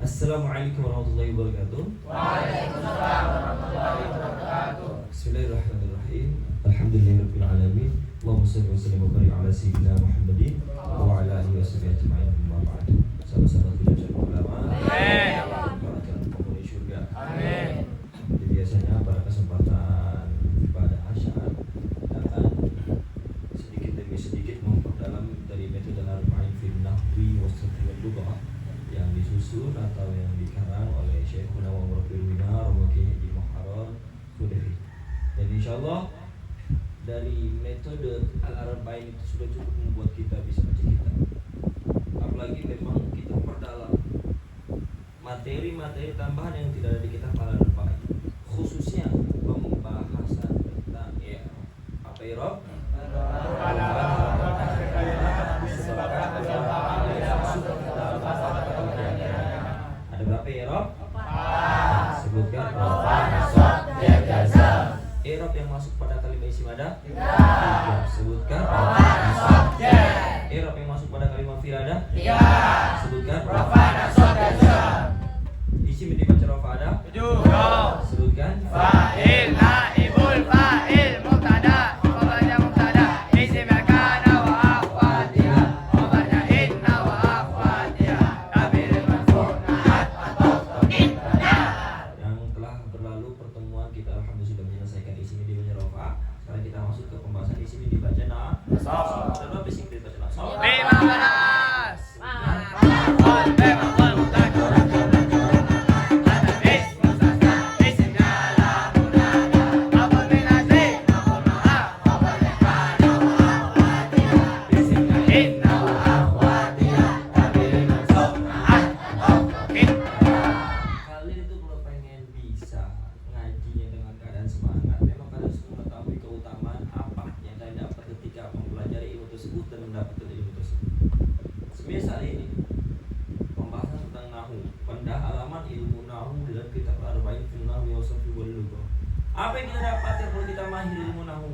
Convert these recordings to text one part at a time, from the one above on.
Assalamualaikum warahmatullahi wabarakatuh. Waalaikumsalam warahmatullahi wabarakatuh. Bismillahirrahmanirrahim. Alhamdulillahirabbil alamin. Allahumma shalli wa sallim wa barik ala sayyidina Muhammadin wa ala alihi washabihi ajma'in. Amma ba'du. Sahabat-sahabat tidak ulama. Amin. Para calon penghuni surga. Amin. Jadi biasanya pada kesempatan ibadah asyar datang sedikit demi sedikit memperdalam dari metode arba'in fil nahwi wa sarfi wal lughah yang disusun atau yang dikarang oleh Syekhuna wa Murabbiuna Romoki Haji Muharram Khudairi. Dan insyaallah dari metode al-arba'in itu sudah cukup membuat kita bisa baca kitab. Apalagi memang kita perdalam materi-materi tambahan yang tidak ada di kitab al-arba'in, khususnya pembahasan tentang apa irob? Ada berapa irob? Sebutkan. Irob yang masuk pada kalimat isim ada? Ya, sebutkan. Irob yang masuk pada kalimat fi'il ada? Sebutkan. Isim yang dibaca rafa ada? Sebutkan. Fa'il, naibul fa'il, mubtada, khabarnya mubtada, isim yang kana wa akhwatiha, khabarnya inna wa akhwatiha, tabir marfu' na'at atau inna. Yang telah berlalu pertemuan kita alhamdulillah sudah menyelesaikan isim yang dibaca rafa. Sekarang kita masuk ke pembahasan isim yang dibaca nasab. Ada berapa isim yang dibaca nasab? 15. Kalian itu kalau pengen bisa ngajinya dengan keadaan semangat, memang kalian harus mengetahui keutamaan apa yang kalian dapat ketika mempelajari ilmu tersebut dan mendapatkan ilmu tersebut. Semisal ini pembahasan tentang nahu, pendalaman ilmu nahu dalam kitab Arba'in fil Nahwi wa Sarfi wal Lughah. Apa yang kita dapatkan kalau kita mahir ilmu nahu?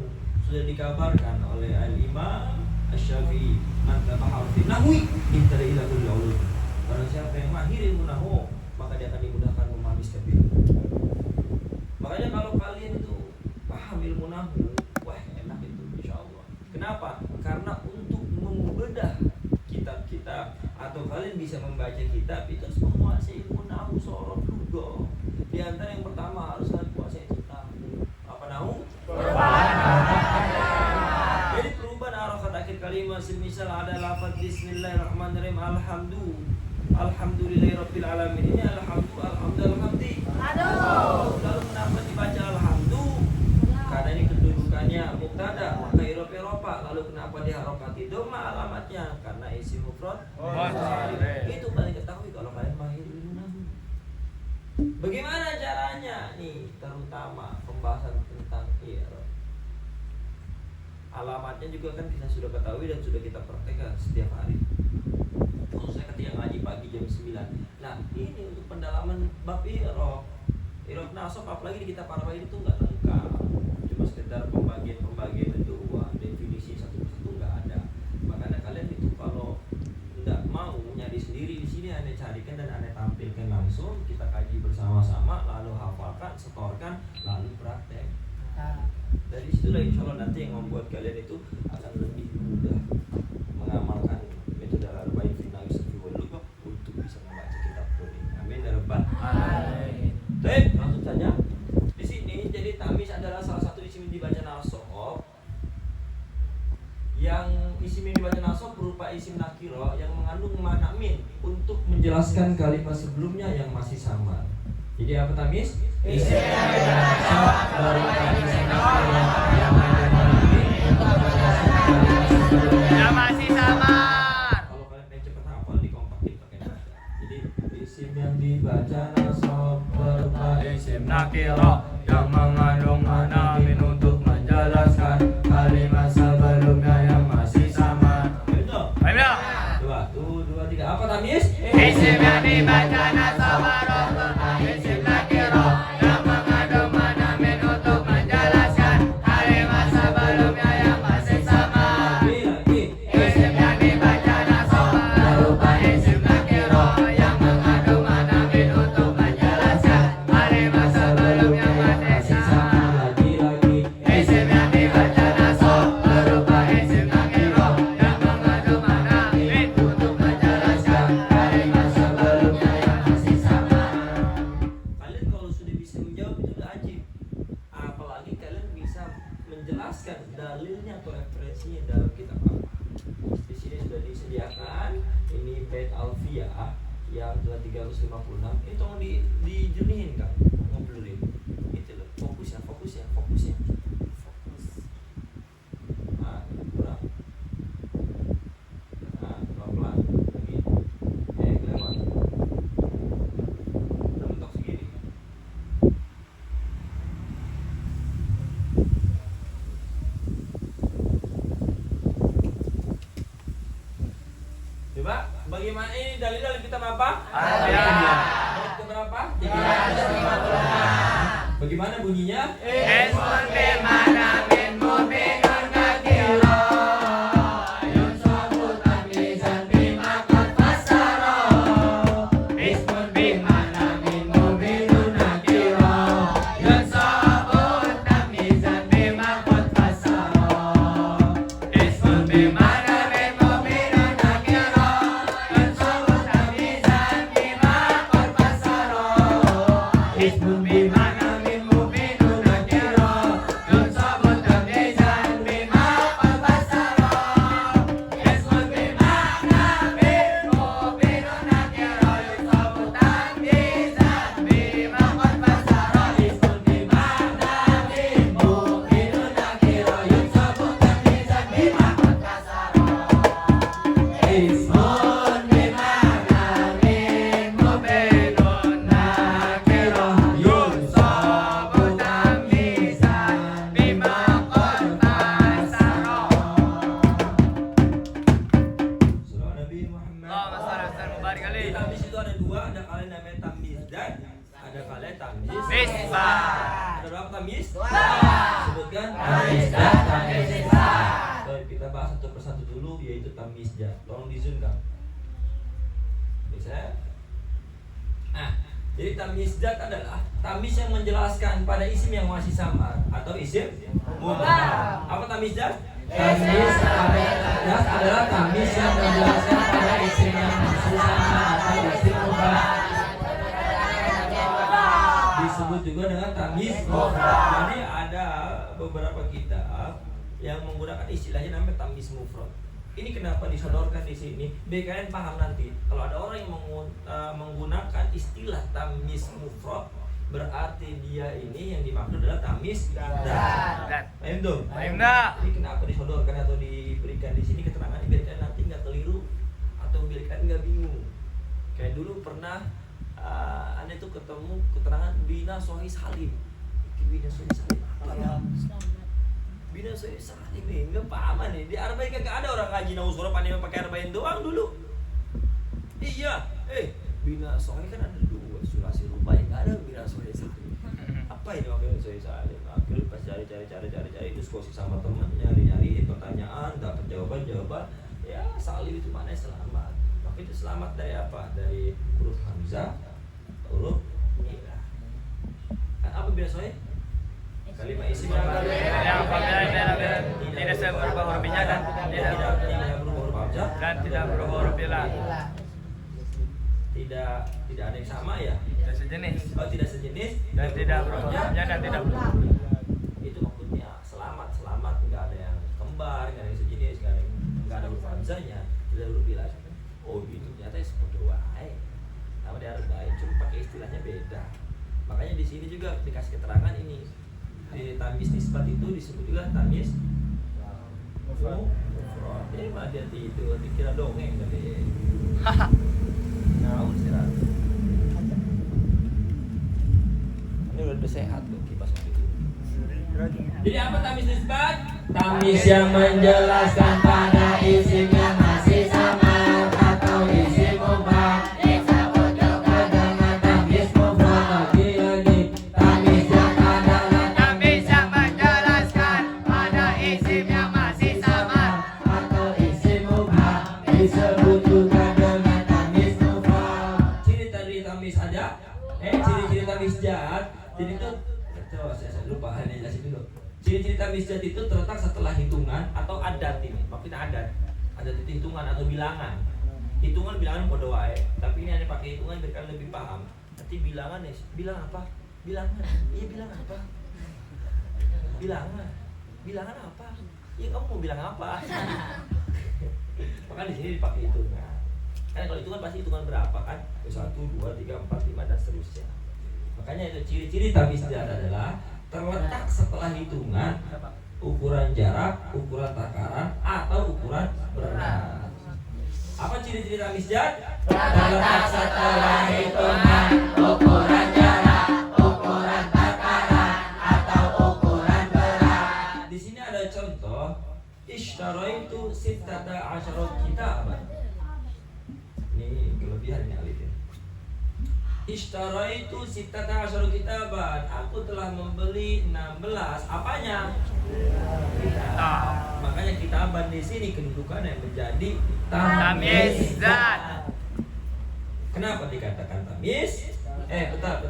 Sudah dikabarkan oleh Al-Imam Asy-Syafi'i, "Man tabaha fi nahwi ihtara ila kulli ulum." Barang siapa yang mahir ilmu nahu, maka dia akan dimudahkan memahami setiap ilmu. Makanya kalau kalian itu paham ilmu nahu, wah enak itu insyaallah. Kenapa? Karena untuk membedah kitab-kitab atau kalian bisa membaca kitab itu harus menguasai ilmu nahu sorot lughah. Di antara yang pertama harus kalian kuasai itu nahu. Apa nahu? Jadi perubahan harakat akhir kalimat semisal ada lafaz bismillahirrahmanirrahim alhamdulillahirabbil alamin. Ini alhamdi. Lalu kenapa dibaca alhamdu? Karena ini kedudukannya mubtada, maka irob rofa. Lalu kenapa diharokati dhamma alamatnya? Karena isim mufrad. Itu kalian ketahui kalau kalian mahir ilmu nahwu. Bagaimana caranya? Nih, terutama pembahasan tentang irob. Alamatnya juga kan kita sudah ketahui dan sudah kita praktekkan setiap hari. Khususnya ketika ngaji pagi jam 9. Nah, ini untuk pendalaman bab irob. Irob nasab apalagi di kitab Arba'in itu enggak lengkap. Cuma sekedar pembagian dua, definisi satu persatu enggak ada. Makanya kalian itu kalau enggak mau nyari sendiri di sini Anda carikan dan Anda tampilkan langsung, kita kaji bersama-sama, lalu hafalkan, setorkan, lalu praktek. Dari situlah insya Allah nanti yang membuat kalian itu akan lebih mudah mengamalkan metode Arba'in fil Nahwi wa Sarfi wal Lughah untuk bisa membaca kitab ini. Amin ya rabbal alamin. Baik, langsung saja. Di sini jadi tamis adalah salah satu isim yang dibaca nasab. Yang isim yang dibaca nasab berupa isim nakiro yang mengandung makna min untuk menjelaskan kalimat sebelumnya yang masih samar. Jadi apa tamis? Isim yang dibaca berupa isim nakiro yang mengandung makna min untuk menjelaskan kalimat sebelumnya Yang masih samar. Kalau kalian pengen cepet hafal dikompakin pakai bahasa. Jadi isim yang dibaca nasab berupa Isim nakiro yang mengandung makna min untuk menjelaskan kalimat sebelumnya yang masih samar. Betul. Ayo. Dua, tiga. Apa tamis? Isim yang dibaca nasab berupa isim nakiro yang mengandung makna min untuk menjelaskan kalimat sebelumnya yang masih samar. Lagi. Isim yang dibaca nasab berupa isim nakiro yang mengandung makna 356 ini tolong dijernihin Kak, ngobrolin itu loh, fokus ya nah kurang nah pelan-pelan lagi kelewat udah mentok segini. Coba bagaimana ini dalil kita apa? Ada. Ayat keberapa? 356. Bagaimana bunyinya? Ismun bimana min mu'minun nakira yunsabu tamyizan bima qad fassara. Ismun bimana min mu'minun nakira yunsabu tamyizan bima qad fassara. Ismun bimana min mu'minun nakira yunsabu tamyizan bima qad fassara. Ismun bimana Ada berapa tamyiz? Sebutkan tamyiz dan tamyiz nisbat. Kita bahas satu persatu dulu, yaitu tamyiz jar. Tolong di zoom Kang. Bisa? Jadi tamyiz jar adalah tamyiz yang menjelaskan pada isim yang masih samar atau isim mubham. Apa tamyiz jar? Tamyiz jar adalah tamyiz yang menjelaskan pada isim yang masih samar atau isim mubham. Disebut juga dengan tamyiz mufrad. Jadi ada beberapa kitab yang menggunakan istilahnya namanya tamyiz mufrad. Ini kenapa disodorkan di sini? Biar kalian paham nanti. Kalau ada orang yang menggunakan istilah tamyiz mufrad, berarti dia ini yang dimaksud adalah tamyiz dzat. Paham dong? Paham enggak? Ini kenapa disodorkan atau diberikan di sini keterangan biar kalian nanti nggak keliru atau biar kalian nggak bingung. Kayak dulu pernah Anda itu ketemu keterangan bina sohi salim. Bina sohi salim apa ya? Bina sohi salim ini enggak paham nih. Di Arba'in kagak ada orang ngaji nahu surah pandai pakai Arba'in doang dulu. Iya, bina sohi kan ada dua, sulasi rubai enggak ada bina sohi salim. Apa ini makanya sohi salim? Akhirnya pas cari diskusi sama teman, nyari pertanyaan, dapat jawaban. Ya, salim itu mana selamat. Maka itu selamat dari apa? Dari huruf hamzah, huruf ilah. Apa bina sohi? Kalimat isim yang tidak berubah huruf binya dan tidak berubah huruf hamzah dan tidak berubah huruf ilah. Tidak ada yang sama ya? Tidak sejenis. Oh, tidak sejenis Dan tidak berubah hurufnya dan tidak berubah. Itu maksudnya selamat, nggak ada yang kembar, nggak ada yang sejenis, nggak ada huruf hamzahnya, tidak huruf ilah. Oh gitu, ternyata seperti wae. Nama dia Arba'in, cuma pakai istilahnya beda. Makanya di sini juga dikasih keterangan ini. Di tamyiz nisbat itu disebut juga tamyiz mufrad. Mah dia tidur, dikira dongeng tadi. Nah, istirahat. Ini udah sehat tuh kipas itu. Jadi apa tamyiz nisbat? Tamyiz yang menjelaskan pada isim yang masih samar atau isim mubham. Disebut juga dengan tamyiz mufrad. Lagi tamyiz yang adalah Tamyiz yang menjelaskan pada isim yang masih samar atau isim mubham. Disebut juga dengan tamyiz mufrad. Ciri tadi tamyiz ada. Ciri-ciri tamyiz jar. Jadi itu saya lupa ini jelasin dulu. Ciri-ciri tamyiz jar itu terletak setelah hitungan atau adat ini. Maksudnya adat. Adat itu hitungan atau bilangan. Hitungan bilangan kode wae, tapi ini hanya pakai hitungan biar kalian lebih paham. Nanti bilangan nih, bilang apa? Bilangan. Iya, bilang apa? Bilangan apa? Iya, kamu mau bilang apa? Maka di sini dipakai hitungan. Karena kalau itu kan pasti hitungan berapa kan? 1, 2, 3, 4, 5 dan seterusnya. Makanya itu ciri-ciri tamyiz-dzat adalah terletak setelah hitungan, ukuran jarak, ukuran takaran, atau ukuran berat. Apa ciri-ciri tamyiz-dzat? Terletak setelah hitungan, ukuran jarak, ukuran takaran, atau ukuran berat. Di sini ada contoh, ishtaraitu sittata asyara kitaban. Ini kelebihan ini alif ya. Ishtaraitu sittata asyara kitaban. Aku telah membeli 16 apanya? Kitab. Makanya kitaban di sini kedudukannya menjadi Tamyiz-dzat. Kenapa dikatakan tamyiz? Bentar.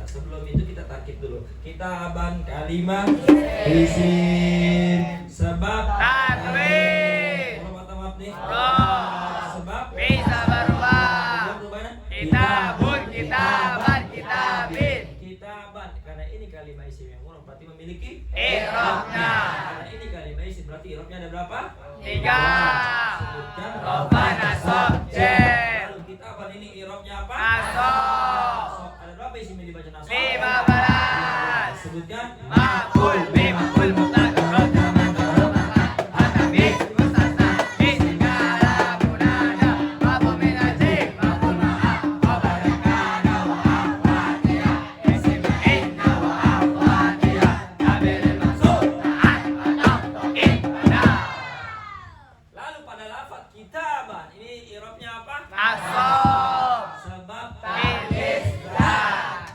Sebelum itu kita tarkib dulu. Kitaban kalimah isim sebab Tanwin. Kalau kata maaf nih. Sebab Bisa berubah. Kitabun, kitaban, kitabin. Kitaban karena ini kalimah isim yang murah berarti memiliki I'rabnya. Karena ini kalimah isim berarti i'rabnya ada berapa? 3. Sebutkan Roba nasab jen. Lalu kitaban ini i'rabnya apa? Nasab. Ada berapa isim yang dibaca nasab? 15. Sebutkan Ma'kul, bima'kul, mutlak, roja, mantul, makan, atamis, mustasna, isim kala, munada, mabu minajib, mabu ma'ah, wabarakana wa akhwatiyah, isim inna wa akhwatiyah, tabir maksud, ta'an, atau, to'in, pada. Lalu pada lafaz kitaban ini i'rabnya apa? Nasab. Sebab Tamyiz-dzat.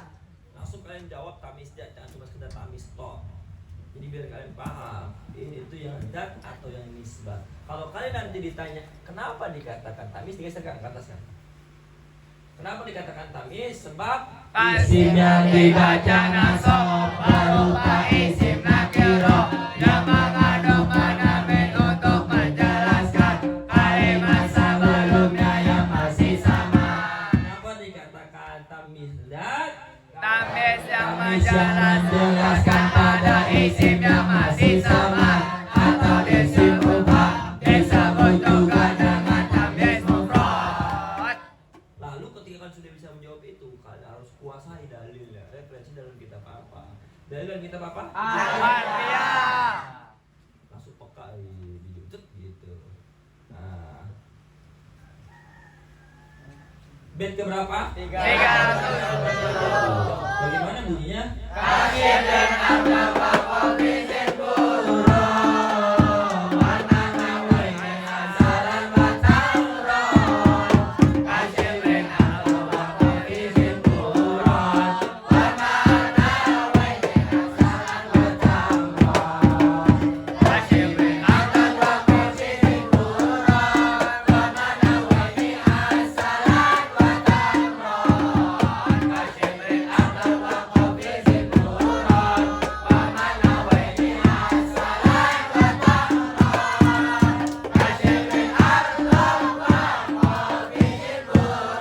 langsung kalian jawab tamyiz-dzat, jangan cuma sekedar tamyiz toh. Jadi biar kalian paham ini itu yang dzat atau yang nisbat. Kalau kalian nanti ditanya kenapa dikatakan tamyiz, digeser ke atas kan? Kenapa dikatakan tamyiz? Sebab Isim yang dibaca nasab berupa isim nakiro yang mengandung manamin untuk menjelaskan kalimat sebelumnya yang masih sama. kenapa dikatakan tamyiz dzat? Tamyiz yang menjelaskan pada isim yang masih sama atau disebut disebut juga dengan tamyiz mufrad. Lalu ketika kalian sudah bisa menjawab itu, kalian harus kuasai dalilnya. Referensi dalam kitab apa? Dalil dalam kitab apa? Al-Warfiyah. Langsung peka dijutut gitu. Nah, bait ke berapa? 300. Bagaimana bunyinya? Kasih dan ada bapak izin guru warna namanya asaran batang ron. Kasih dan ada bapak izin guru warna namanya asaran batang ron. Kasih dan ada bapak izin guru warna namanya asaran batang ron. Kasih dan ada bapak izin guru warna namanya asaran batang ron. Kasih dan ada bapak izin guru warna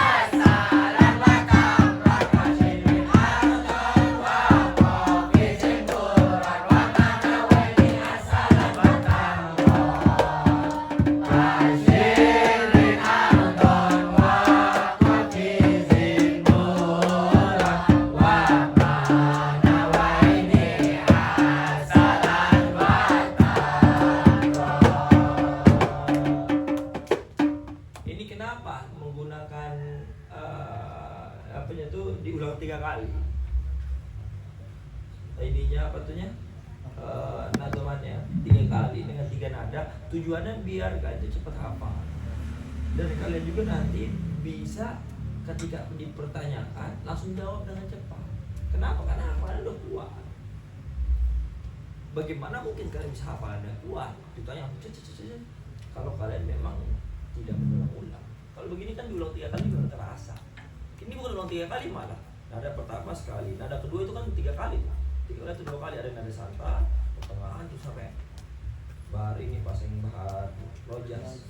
namanya asaran batang ron. Kasih dan ada bapak izin guru warna namanya asaran batang ron. Kasih dan Anton wakot izin bulan Wamana waini asalan Ini kenapa menggunakan apanya tuh diulang 3 kali? Ininya apa tuhnya? Nadomannya 3 kali dengan 3 nada. Tujuannya biar kalian itu cepat hafal. Dan kalian juga nanti bisa ketika dipertanyakan langsung jawab dengan cepat. Kenapa? Karena hafalan udah kuat. Bagaimana mungkin kalian bisa hafalannya kuat? Ditanya kalau kalian memang tidak mengulang-ulang. Kalau begini kan diulang 3 kali baru terasa. Ini bukan ulang 3 kali malah. Nada pertama sekali, nada kedua itu kan 3 kali. 3 kali itu 2 kali, ada nada santa, pertengahan terus sampai bahar ini pas yang bahar rojas.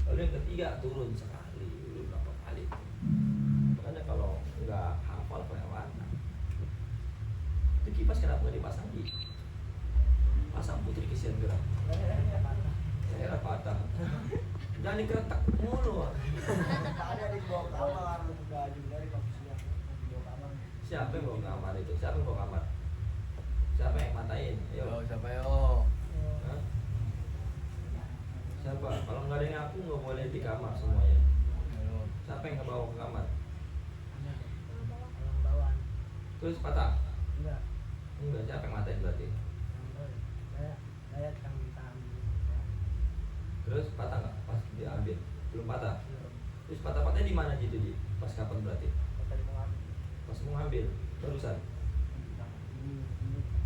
Lalu yang ketiga turun sekali, dulu berapa kali. Makanya kalau nggak hafal kelewatan. Itu kipas kenapa nggak dipasang di pasang putri kesian gerak. Daerah patah. Jangan dikeretak mulu. Ada di bawah kamar, baju dari maksudnya di bawah kamar. Siapa yang bawa kamar itu? Siapa yang bawa kamar? Siapa yang matain? Ayo. Yo, siapa yo? Hah? Siapa? Kalau nggak ada yang ngaku nggak boleh di kamar semuanya. Yo. Siapa yang ngebawa ke kamar? Orang bawaan. Terus patah? Enggak. Enggak, siapa yang matain berarti? Saya kang ditahan. Terus patah nggak pas diambil? Belum patah. Terus patah-patahnya di mana gitu di? Pas kapan berarti? Pas mau ngambil barusan.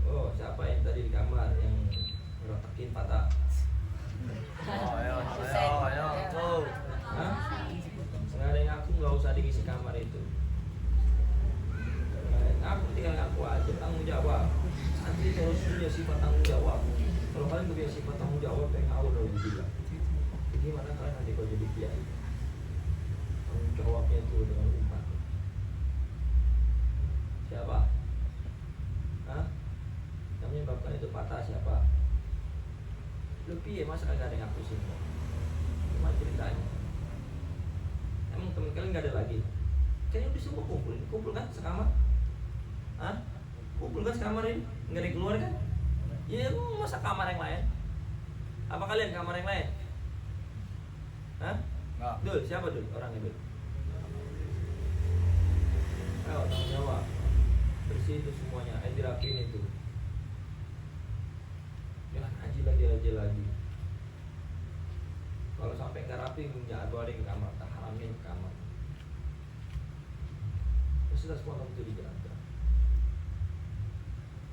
Oh, siapa yang tadi di kamar yang ngeretakin patah? Oh, yo, yo. Oh. Hah? Nggak ada yang ngaku, nggak usah diisi kamar itu. Nggak ada yang ngaku, tinggal ngaku aja, tanggung jawab. Santri itu harus punya sifat tanggung jawab. Kalau kalian punya sifat tanggung jawab, yang ngawur udah bilang. Gimana kalian nanti kalau jadi kiai? Tanggung jawabnya itu dengan umat. Siapa? Hah? Yang menyebabkan itu patah siapa? Lebih ya, masa kagak ada yang ngaku semua? Cuma ceritanya. Emang temen kalian gak ada lagi? Kayaknya udah semua kumpul. Kumpul kan sekamar? Hah? Kumpul kan sekamar ini? Nggak ada yang keluar kan? Ya masa kamar yang lain? Apa kalian kamar yang lain? Hah? Enggak. Dul, siapa Dul? Orangnya Dul? Ayo, tanggung jawab. Bersih itu semuanya, ayo dirapiin itu. Jangan aja lagi. Kalau sampai nggak rapi, nggak ada yang ke kamar, tak haramin ke kamar. Terus semua kamu itu dijaga.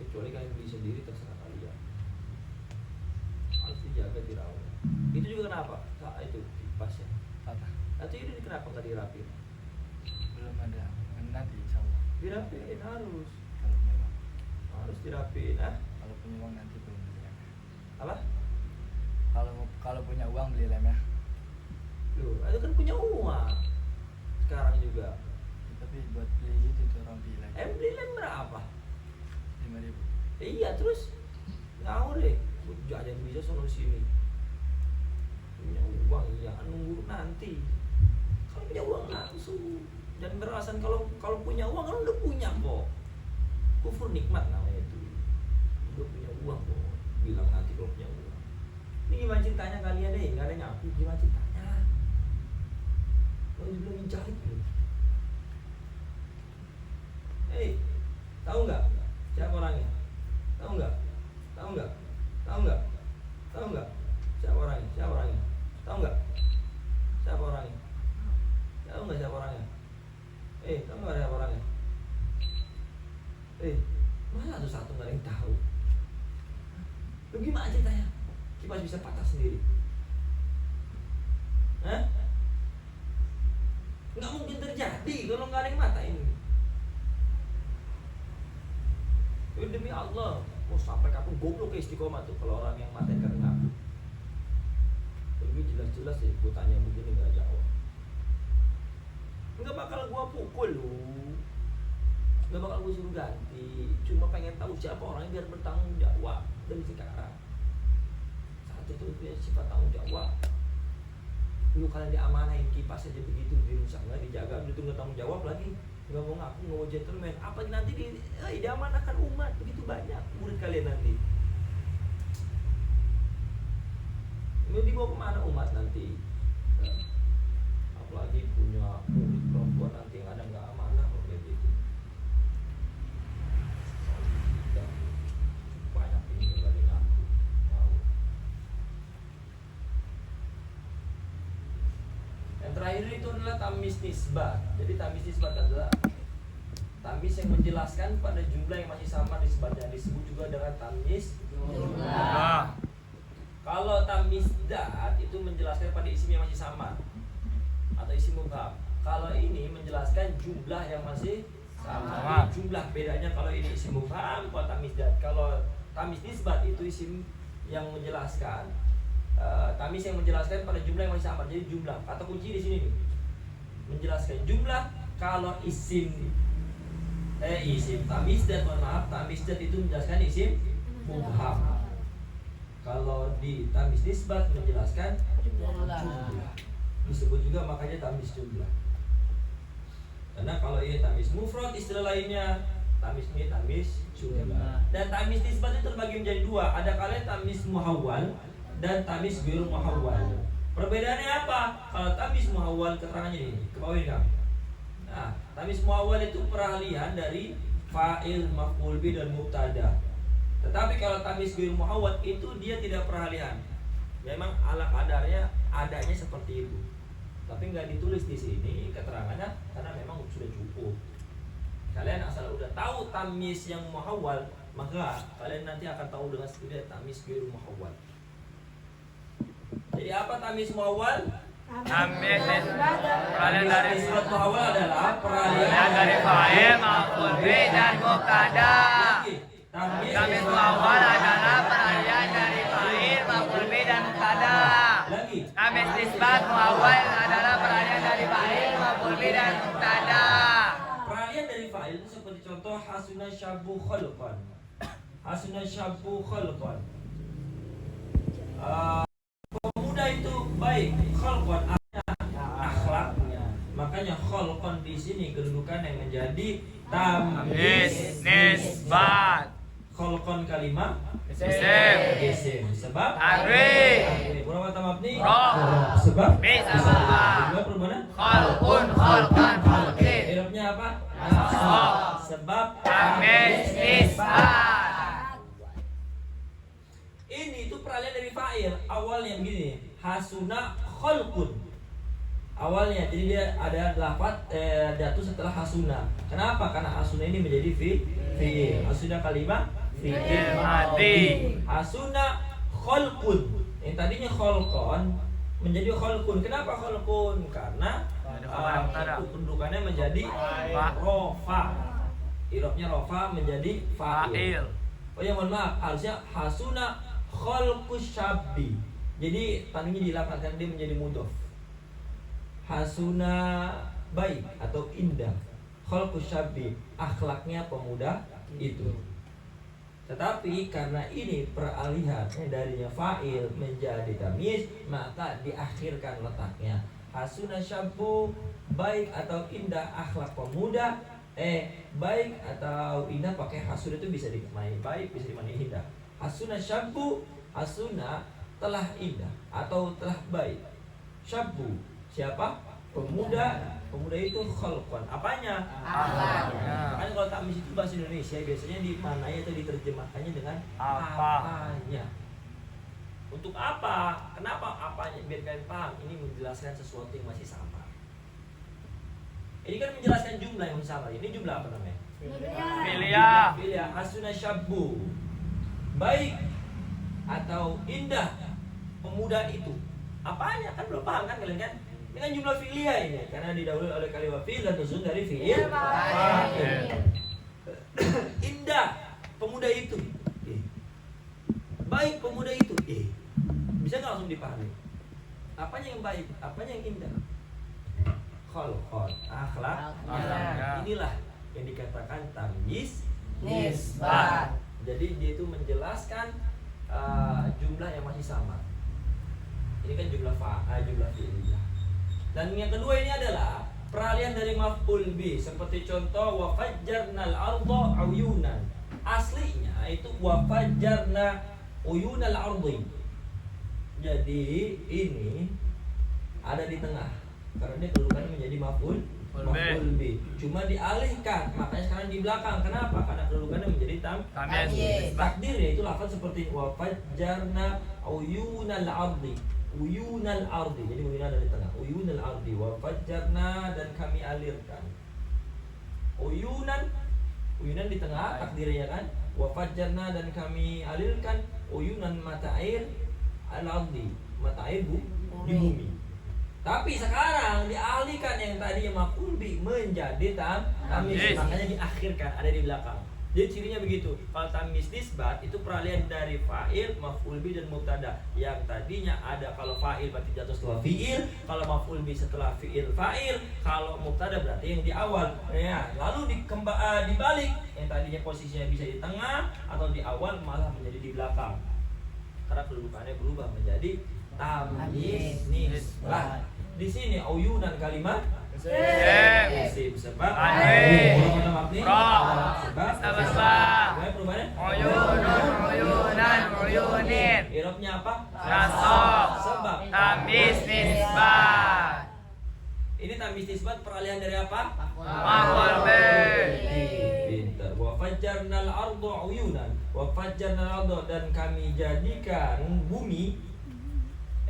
Kecuali kalian beli sendiri terserah kalian. Harus dijaga, dirawat. Itu juga kenapa? Saat itu kipasnya. Patah. Atau ini kenapa nggak dirapiin? Belum ada. Nanti insyaallah. Dirapiin harus. Kalau punya uang. Harus dirapiin, ah? Kalau punya uang nanti belum beli lemnya. Apa? Kalau punya uang beli lemnya. Loh, itu kan punya uang. Sekarang juga. Tapi buat beli itu tuh rompi lagi. Beli lem berapa? 5.000. Iya, terus ngawur deh. Ada yang bisa sono sini. Punya uang, ya nunggu nanti. Kalau punya uang langsung. Dan beralasan kalau punya uang kan udah punya kok. Kufur nikmat namanya itu. Udah punya uang kok. Bilang nanti kalau punya uang. Ini gimana ceritanya kalian deh? Gak ada yang ngaku, gimana ceritanya? Lo belum menjahit belum? Hei, tahu nggak siapa orangnya? Tahu nggak? Tahu nggak? Tahu nggak? Tahu nggak? Siapa orangnya? Siapa orangnya? Tahu nggak? Siapa orangnya? Tahu nggak siapa orangnya? Tahu nggak siapa orangnya? Masa satu nggak ada yang tahu? Lu gimana ceritanya? Kipas bisa patah sendiri? Hah? Nggak mungkin terjadi kalau nggak ada yang matain. Demi Allah, mau sampai kapan goblok ke istiqomah tuh kalau orang yang matain karena ngaku. Lebih jelas-jelas ya, gue tanya begini nggak jawab. Nggak bakal gua pukul lu, nggak bakal gua suruh ganti. Cuma pengen tahu siapa orangnya biar bertanggung jawab dari sekarang. Saat itu punya sifat tanggung jawab. Lu kalian diamanahin kipas aja begitu dirusak nggak dijaga, itu nggak tanggung jawab lagi. Nggak mau ngaku, nggak mau gentleman. Apa nanti diamanahkan umat begitu banyak murid kalian nanti. Ini dibawa kemana umat nanti? Apalagi punya murid perempuan nanti yang ada nggak amanah kalau kayak gitu. Banyak ini nggak ada ngaku. Yang terakhir itu adalah tamis nisbat. Jadi tamis nisbat adalah tamis yang menjelaskan pada jumlah yang masih sama nisbatnya, disebut juga dengan tamis jumlah. Kalau tamis dat itu menjelaskan pada isim yang masih sama atau isim mubham. Kalau ini menjelaskan jumlah yang masih sama. Jumlah bedanya kalau ini isim mubham, kalau tamis dat. Kalau tamis nisbat itu isim yang menjelaskan tamis yang menjelaskan pada jumlah yang masih sama. Jadi jumlah, kata kunci di sini nih. Menjelaskan jumlah. Kalau isim tamis dat, mohon maaf, tamis dat itu menjelaskan isim mubham. Kalau di tamis nisbat menjelaskan Jumlah. disebut juga makanya tamis jumlah. Karena kalau ini tamis mufrad, istilah lainnya tamis ini tamis jumlah. Dan tamis nisbat itu terbagi menjadi dua. Ada kalian tamis muhawwal dan tamis ghairu muhawwal. Perbedaannya apa? Kalau tamis muhawwal keterangannya ini, ke bawah ini Kang. Nah, tamis muhawwal itu peralihan dari fa'il, maf'ul bi dan mubtada. Tetapi kalau tamis ghairu muhawwal itu dia tidak peralihan. Memang ala kadarnya adanya seperti itu. Tapi nggak ditulis di sini keterangannya karena memang sudah cukup. Kalian asal udah tahu tamis yang muhawwal, maka kalian nanti akan tahu dengan sendiri tamis ghairu muhawwal. Jadi apa tamis muhawwal? Tamis peralihan dari Tamis muhawwal adalah peralihan dari fa'il, maf'ul bih dan mubtada. Tamis muhawwal adalah peralihan dari fa'il, maf'ul bih dan mubtada. Lagi. Tamis nisbat muhawwal adalah peralihan dari fa'il, maf'ul bih dan mubtada. Peralihan dari fa'il itu seperti contoh hasuna syabu khalqan. Hasuna syabu khalqan. Pemuda itu baik, khalqan akhlaknya. Makanya khalqan di sini kedudukan yang menjadi tamis Nisbat. khalqan kalimah Isim. Sebab Tanwin. Berapa mabni? Ra. Sebab Bisa sebab. Kedua perubahan Khalqun khalqan khalqin. Irobnya apa? Sebab Tamis nisbat. ini itu peralihan dari fa'il. Awalnya begini, hasuna khalqun. Awalnya jadi dia ada lafaz jatuh setelah hasuna. Kenapa? Karena hasuna ini menjadi fi'il. Hasuna kalimah fi'il Madi. Hasuna khalqun. Yang tadinya khalqan menjadi khalqun. Kenapa khalqun? Karena kedudukannya menjadi rofa. Irobnya rofa menjadi fa'il. Oh ya mohon maaf, harusnya hasuna khalqus syabbi. Jadi tanwinnya dilapatkan dia menjadi mudhof. Hasuna baik atau indah. Khalqus syabbi, akhlaknya pemuda itu. Tetapi karena ini peralihan darinya fa'il menjadi tamis, maka diakhirkan letaknya. Hasuna syabbu, baik atau indah akhlak pemuda. Baik atau indah pakai hasuna itu bisa dimaknai baik, bisa dimaknai indah. Hasuna syabbu, hasuna telah indah atau telah baik. Syabbu siapa? Pemuda. Pemuda itu khalqan. Apanya? Akhlaknya. Kan kalau tamis itu bahasa Indonesia biasanya dimaknai atau diterjemahkannya dengan Apa? apanya. Untuk apa? Kenapa apanya? Biar kalian paham. Ini menjelaskan sesuatu yang masih sama. Ini kan menjelaskan jumlah yang sama. Ini jumlah apa namanya? Filia. Filia. Hasuna syabbu, baik atau indah pemuda itu. Apanya? Kan belum paham kan kalian kan? Ini kan jumlah filia ini karena didahului oleh kalimat fi'il dan tersusun dari fi'il fa'il. Indah pemuda itu. Baik pemuda itu. Bisa nggak langsung dipahami? Apanya yang baik? Apanya yang indah? Khalqan, akhlak. Inilah yang dikatakan tamis Nisbat. Jadi dia itu menjelaskan jumlah yang masih sama. Ini kan jumlah jumlah fi'liyah. Dan yang kedua ini adalah peralihan dari maf'ul bi, seperti contoh wa fajjarnal arda uyunan. Aslinya itu wa fajjarna uyunal ardi. Jadi ini ada di tengah karena dia kedudukannya menjadi maf'ul bi. Cuma dialihkan, makanya sekarang di belakang. Kenapa? Karena kedudukannya menjadi Tamis. takdirnya itu lafaz seperti wa fajjarna uyunal ardi. Uyunal ardi, jadi uyunal dari tengah. Uyunal ardi wa fajjarna, dan kami alirkan. Uyunan di tengah takdirnya kan. Wa fajjarna, dan kami alirkan uyunan mata air al ardi, mata air di bumi. Tapi sekarang dialihkan yang tadinya maf'ul bi menjadi tamis, makanya diakhirkan, ada di belakang. Jadi cirinya begitu. Kalau tamis nisbat itu peralihan dari fa'il, maf'ul bi dan mubtada. Yang tadinya ada, kalau fa'il berarti jatuh setelah fi'il, kalau maf'ul bi setelah fi'il fa'il, kalau mubtada berarti yang di awal. Ya, lalu dibalik, yang tadinya posisinya bisa di tengah atau di awal malah menjadi di belakang. karena kedudukannya berubah menjadi tamyiz nisbah. Di sini uyunan kalimat isim sebab Tanwin. mabni Ra. sebab Sebab. perubahannya Uyunan, uyunin. irobnya apa? Nasab. Sebab Tamyiz nisbah. ini tamyiz nisbat peralihan dari apa? Maf'ul bih. Pintar. Wa fajjarnal arda uyunan. Wa fajjarnal arda dan kami jadikan bumi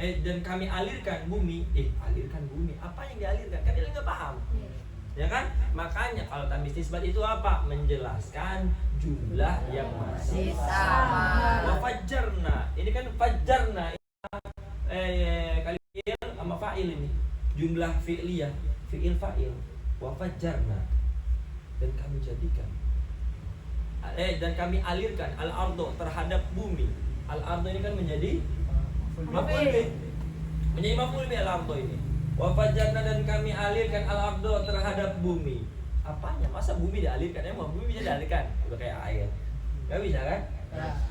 dan kami alirkan bumi. Alirkan bumi. Apa yang dialirkan? Kan dia nggak paham. Ya kan? Makanya kalau tamyiz nisbat itu apa? Menjelaskan jumlah yang masih sama. Wa fajjarna. Ini kan fajjarna kalimat fi'il sama fa'il ini. Jumlah fi'liyah, fi'il fa'il. Wa fajjarna. Dan kami jadikan dan kami alirkan al-ardo terhadap bumi. Al-ardo ini kan menjadi maf'ul bih. Menjadi maf'ul bih al-ardo ini. Wa fajjarna dan kami alirkan al-ardo terhadap bumi. Apanya? Masa bumi dialirkan? Emang bumi bisa dialirkan? Udah kayak air. Gak bisa kan?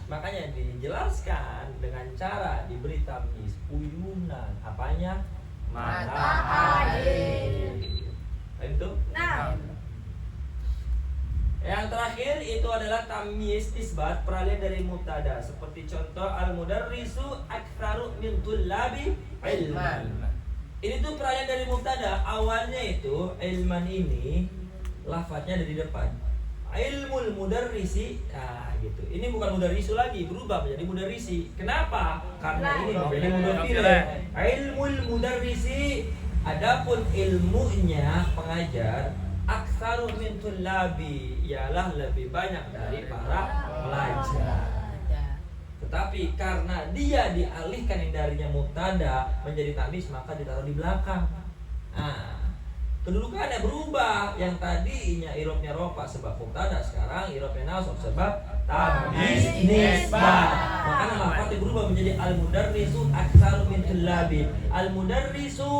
Makanya dijelaskan dengan cara diberi tamyiz uyunan. Apanya? Mata air. Itu? Nah, Yang terakhir itu adalah tamyiz nisbat peralihan dari mubtada. Seperti contoh al-mudarrisu aktsaru min tullabi ilman. Ini tuh peralihan dari mubtada. Awalnya itu ilman ini lafadznya ada di depan. Ilmul mudarrisi, nah gitu. Ini bukan mudarrisu lagi, berubah menjadi mudarrisi. Kenapa? Karena ini menjadi mudhafir. Ilmul mudarrisi, adapun ilmunya pengajar aktsaru min tullabi, ialah lebih banyak dari para pelajar. Tetapi karena dia dialihkan yang darinya mubtada menjadi tamyiz, maka ditaruh di belakang. Nah, kedudukannya berubah. Yang tadinya irobnya rofa sebab mubtada, sekarang irobnya nasab sebab tamyiz nisbah. Makanya lafadznya berubah menjadi al-mudarrisu aktsaru min tullabi. Al-mudarrisu,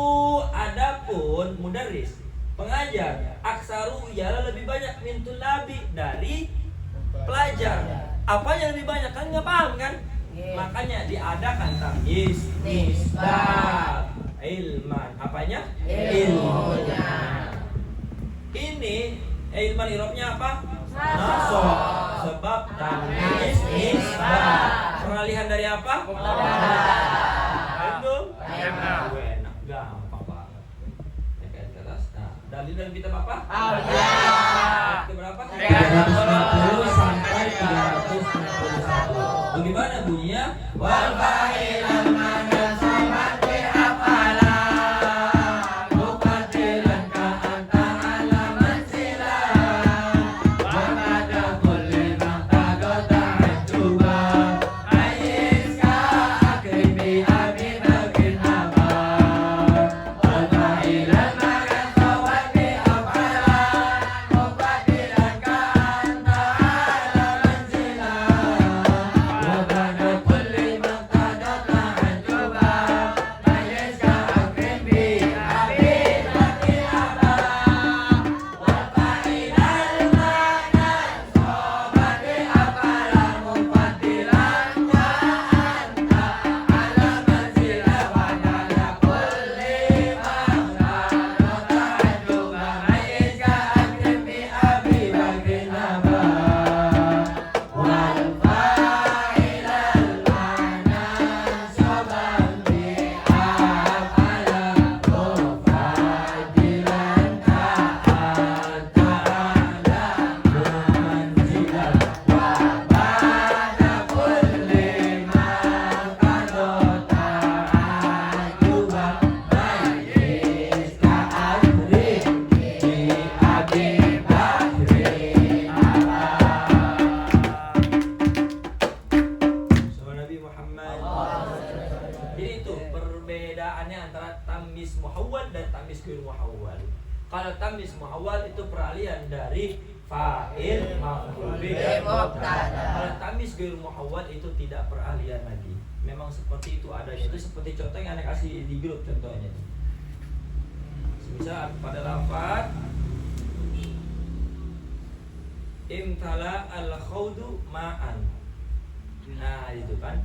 adapun mudarris pengajar, aktsaru ialah lebih banyak min tullabi dari pelajar. Apa yang lebih banyak? Kan nggak paham kan? Makanya diadakan tamyiz nisbah. Ilman, apanya? Ilmunya. Ini ilman irobnya apa? Nasab. Sebab tamyiz nisbah. Peralihan dari apa? Itu? Enak, gampang banget. Naikkan ke atas. Nah, dalil dalam kitab apa? Al-Qiyamah. Itu berapa? 350 sampai 361. Bagaimana bunyinya? Wal fa'ilan manan samat bi afala mubadilan ka anta ala manzila wa ba'da kulli maqtada ajuba ayis ka akrim bi abi bakin aba wal fa'ilan manan samat bi afala mubadilan ka anta ala manzila wa ba'da kulli maqtada ajuba ayis ka akrim bi abi bakin aba wal fa'ilan manan samat bi afala mubadilan ka anta ala manzila wa ba'da kulli maqtada ajuba ayis ka akrim bi abi bakin aba wal fa'ilan manan sabat bi afala mufadilan ka anta ala manzila wa ba'da kulli maqadota ajuba bayis ka akrim bi abi bakri Sama Nabi Muhammad. Jadi itu perbedaannya antara tamyiz muhawwal dan tamyiz ghair muhawwal. Kalau tamyiz muhawwal itu peralihan dari fa'il maf'ul bih mubtada. Kalau tamyiz ghair muhawwal itu tidak peralihan lagi. Memang seperti itu adanya. Itu seperti contoh yang Anda kasih di grup contohnya. Misal pada lafaz imtala al-khawdu ma'an. Nah, itu kan.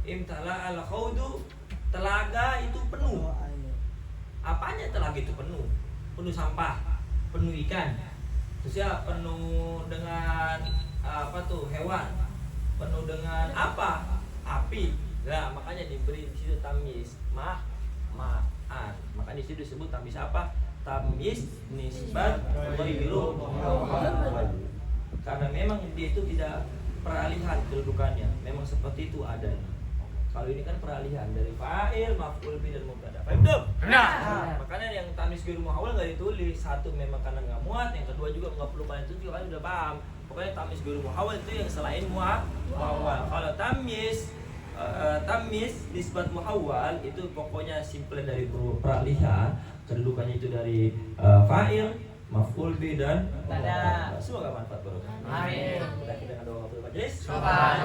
Imtala al khaudu, telaga itu penuh. Apanya telaga itu penuh? Penuh sampah, penuh ikan. Terus ya penuh dengan apa tuh, hewan. Penuh dengan apa? Api. Nah, makanya diberi di situ tamyiz ma'an. Makanya di situ disebut tamyiz apa? Tamyiz nisbat ghairu muhawwal. Karena memang dia itu tidak peralihan kedudukannya. Memang seperti itu adanya. Kalau ini kan peralihan dari fa'il, maf'ul bih dan mubtada. Paham tuh? Benar. Makanya yang tamyiz ghairu muhawwal enggak ditulis. Satu memang karena enggak muat, yang kedua juga enggak perlu banyak tunjuk, kan udah paham. Pokoknya tamyiz ghairu muhawwal itu yang selain muhawwal. Kalau tamyiz nisbat muhawwal itu pokoknya simple dari peralihan, kedudukannya itu dari fa'il, maf'ul bih dan mubtada. Semoga manfaat barokah. Amin. Kita dengan doa majelis. Subhanallah.